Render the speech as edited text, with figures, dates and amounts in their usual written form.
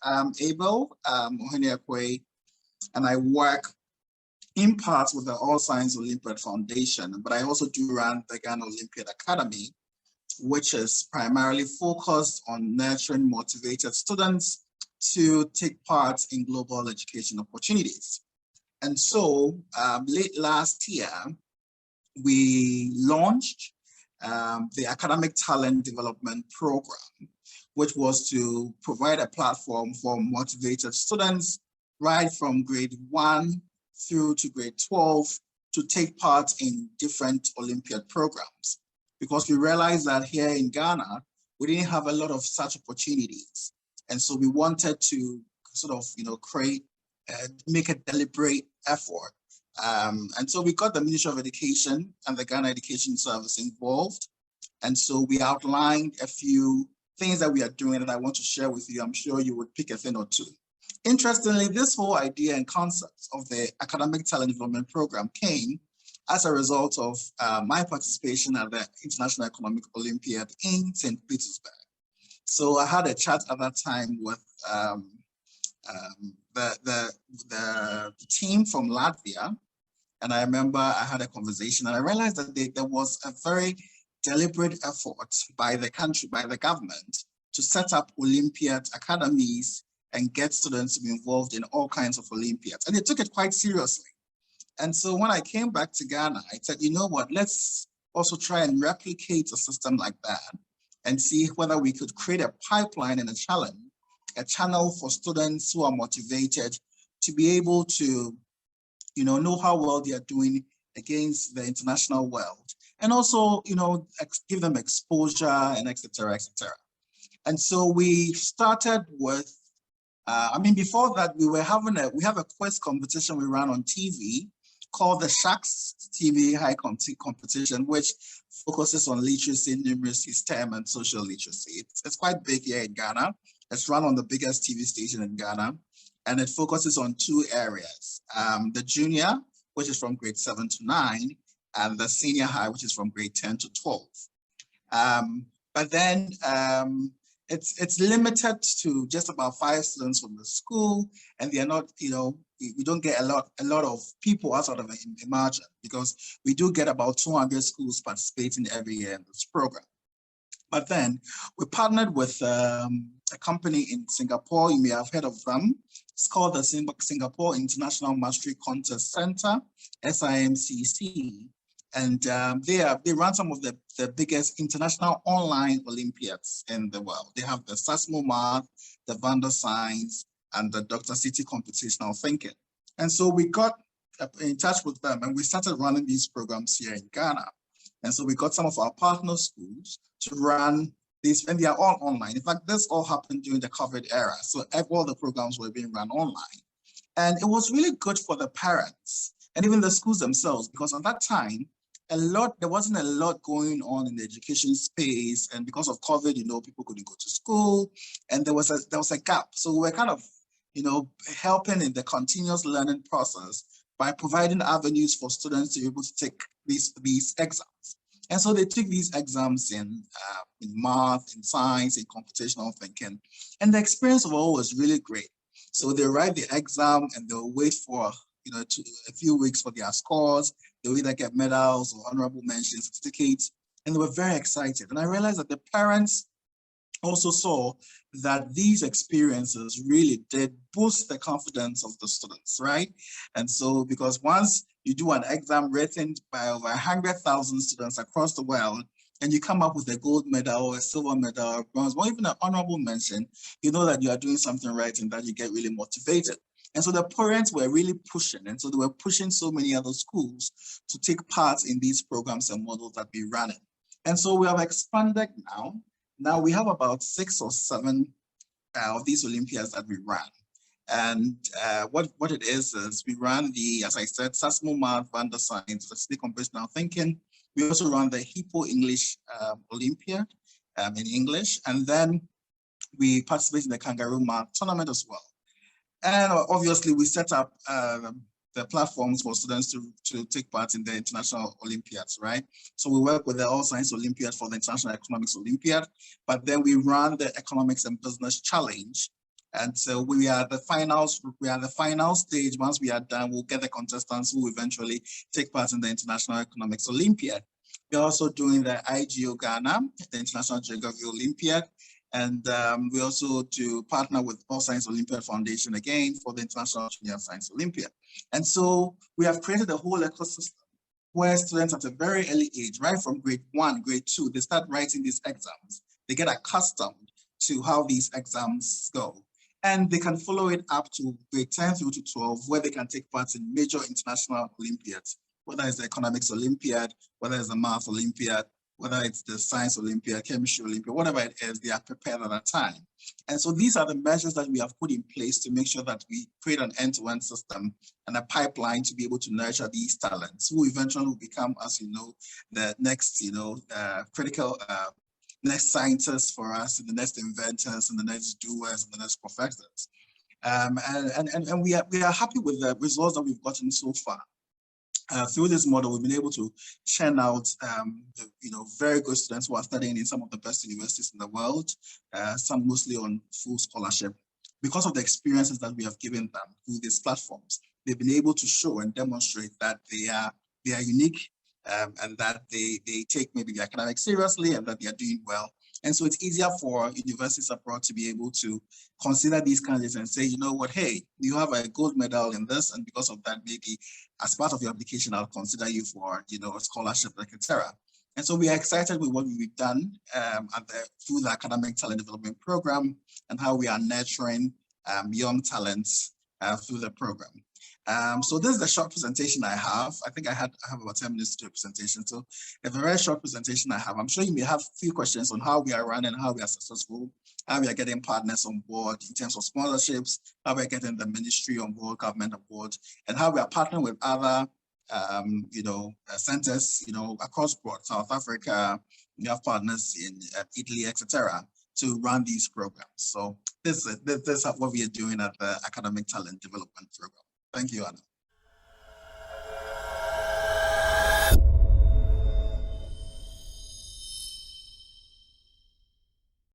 I'm Abel Ohene Acquaye, and I work in part with the All-Sciences Olympiad Foundation, but I also do run the Ghana Olympiad Academy, which is primarily focused on nurturing motivated students to take part in global education opportunities. And so late last year, we launched the Academic Talent Development Program, which was to provide a platform for motivated students right from grade 1 through to grade 12 to take part in different Olympiad programs. Because we realized that here in Ghana, we didn't have a lot of such opportunities. And so we wanted to sort of, create, make a deliberate effort. And so we got the Ministry of Education and the Ghana Education Service involved. And so we outlined a few things that we are doing that I want to share with you. I'm sure you would pick a thing or two. Interestingly, this whole idea and concept of the Academic Talent Development Program came as a result of my participation at the International Economic Olympiad in St. Petersburg. So I had a chat at that time with the team from Latvia. And I remember I had a conversation and I realized that there was a very deliberate effort by the country, by the government, to set up Olympiad academies and get students to be involved in all kinds of Olympiads. And they took it quite seriously. And so when I came back to Ghana, I said, you know what, let's also try and replicate a system like that and see whether we could create a pipeline and a channel for students who are motivated to be able to, know how well they are doing against the international world. And also, give them exposure and et cetera, et cetera. And so we started with, before that, we have a quiz competition we ran on TV called the Sharks TV High Competition, which focuses on literacy, numeracy, STEM, and social literacy. It's quite big here in Ghana. It's run on the biggest TV station in Ghana, and it focuses on two areas. The junior, which is from grade 7 to 9, and the senior high, which is from grade 10 to 12. But then it's limited to just about 5 students from the school, and they are not, we don't get a lot of people outside of a margin, because we do get about 200 schools participating every year in this program. But then we partnered with a company in Singapore. You may have heard of them. It's called the Singapore International Mastery Contest Center, SIMCC. And they run some of the biggest international online Olympiads in the world. They have the SASMO Math, the Vanda Science, and the Dr. City Computational Thinking. And so we got in touch with them and we started running these programs here in Ghana. And so we got some of our partner schools to run these, and they are all online. In fact, this all happened during the COVID era. So all the programs were being run online. And it was really good for the parents and even the schools themselves, because at that time, there wasn't a lot going on in the education space. And because of COVID, people couldn't go to school, and there was a gap. So we were kind of, helping in the continuous learning process by providing avenues for students to be able to take these exams. And so they took these exams in math, in science, in computational thinking. And the experience overall was really great. So they write the exam and they'll wait for a few weeks for their scores. They'll either get medals or honorable mentions, certificates, and they were very excited. And I realized that the parents also saw that these experiences really did boost the confidence of the students, right? And so, because once you do an exam written by over 100,000 students across the world, and you come up with a gold medal or a silver medal or bronze, or even an honorable mention, you know that you are doing something right and that you get really motivated. And so the parents were really pushing, and so they were pushing so many other schools to take part in these programs and models that we're running. And so we have expanded now. Now we have about 6 or 7 of these Olympiads that we run. And what it is we run the, as I said, SASMO Math, Vanda Science, the Computational Thinking. We also run the Hippo English Olympiad in English. And then we participate in the Kangaroo Math tournament as well. And obviously we set up the platforms for students to take part in the international Olympiads, right? So we work with the All-Sciences Olympiad for the International Economics Olympiad, but then we run the Economics and Business Challenge And so we are the finals. We are the final stage. Once we are done, we'll get the contestants who eventually take part in the International Economics Olympiad. We're also doing the IGO Ghana, the International Geography Olympiad. And we also do partner with All-Sciences Olympiad Foundation again for the International Junior Science Olympiad. And so we have created a whole ecosystem where students at a very early age, right from grade 1, grade 2, they start writing these exams. They get accustomed to how these exams go. And they can follow it up to grade 10 through to 12, where they can take part in major international Olympiads, whether it's the Economics Olympiad, whether it's the Math Olympiad, whether it's the Science Olympiad, Chemistry Olympiad, whatever it is, they are prepared at a time. And so these are the measures that we have put in place to make sure that we create an end-to-end system and a pipeline to be able to nurture these talents, who eventually will become, as you know, the next, critical next scientists for us, and the next inventors, and the next doers, and the next professors. And we are happy with the results that we've gotten so far. Through this model, we've been able to churn out very good students who are studying in some of the best universities in the world, some mostly on full scholarship. Because of the experiences that we have given them through these platforms, they've been able to show and demonstrate that they are unique, and that they take maybe the academics seriously, and that they are doing well. And so it's easier for universities abroad to be able to consider these candidates and say, you know what, hey, you have a gold medal in this, and because of that, maybe as part of your application, I'll consider you for, a scholarship, etc. And so we are excited with what we've done through the Academic Talent Development Program, and how we are nurturing young talents through the program. So this is the short presentation I have. I think I have about 10 minutes to do a presentation. So it's a very short presentation I have. I'm sure you may have a few questions on how we are running, how we are successful, how we are getting partners on board in terms of sponsorships, how we are getting the ministry on board, government on board, and how we are partnering with other centers, across board, South Africa. We have partners in Italy, etc., to run these programs. So this is what we are doing at the Academic Talent Development Program. Thank you, Anna.